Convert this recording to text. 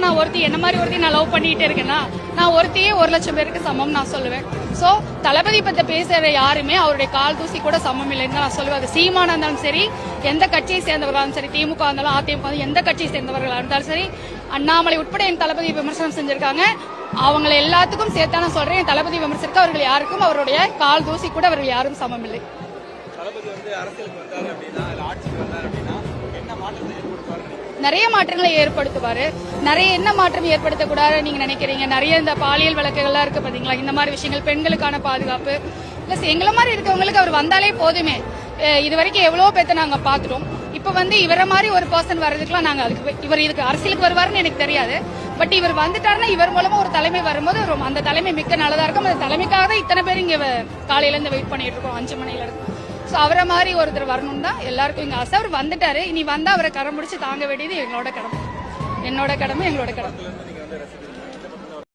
நான் ஒருத்தி என்ன மாதிரி ஒருத்தி நான் லவ் பண்ணிட்டு இருக்கேன்னா நான் ஒருத்தையே 1,00,000 பேருக்கு சமம் நான் சொல்லுவேன். சோ தளபதி பத்தி பேசுற யாருமே அவருடைய கால் தூசி கூட சமம் இல்லைன்னு நான் சொல்லுவேன். அது சீமானா இருந்தாலும் சரி, எந்த கட்சியை சேர்ந்தவர்களாலும் சரி, திமுக இருந்தாலும் அதிமுக எந்த கட்சியை சேர்ந்தவர்களா இருந்தாலும் சரி, அண்ணாமலை உட்பட என் தளபதி விமர்சனம் செஞ்சிருக்காங்க. அவங்களை எல்லாத்துக்கும் சேர்த்தா நான் சொல்றேன், என் தளபதி விமர்சிக்க அவர்கள் யாருக்கும் அவருடைய கால் தூசி கூட அவர்கள் யாரும் சமம் இல்லை. தளபதி அரசியலுக்கு வந்தாரு அப்படின்னா, ஆட்சிக்கு வந்தாரு அப்படின்னா என்ன மாற்றத்தை ஏற்படுத்துவாரு? நிறைய மாற்றங்களை ஏற்படுத்துவாரு. நிறைய என்ன மாற்றம் ஏற்படுத்தக்கூடாது நீங்க நினைக்கிறீங்க? நிறைய இந்த பாலியல் வழக்குகள்லாம் இருக்கு பாத்தீங்களா, இந்த மாதிரி விஷயங்கள், பெண்களுக்கான பாதுகாப்பு பிளஸ் எங்களை மாதிரி இருக்கவங்களுக்கு அவர் வந்தாலே போதுமே. இது வரைக்கும் எவ்வளவு பேத்த நாங்க பாத்துட்டோம். இப்ப இவரை மாதிரி ஒரு பர்சன் வர்றதுக்குலாம் நாங்க இவர் இதுக்கு அரசியலுக்கு வருவாருன்னு எனக்கு தெரியாது. பட் இவர் வந்துட்டாருன்னா இவர் மூலமா ஒரு தலைமை வரும்போது அந்த தலைமை மிக்க நல்லதா இருக்கும். அந்த தலைமைக்காக தான் இத்தனை பேர் இங்க காலையில இருந்து வெயிட் பண்ணிட்டு இருக்கோம், 5 மணில இருந்து. சோ அவரை மாதிரி ஒருத்தர் வரணும் தான் எல்லாருக்கும் இங்க ஆசை. அவர் வந்துட்டாரு, இனி வந்தா அவரை கரம் முடிச்சு தாங்க வேண்டியது எங்களோட கடமை, என்னோட கடமை, எங்களோட கடமை.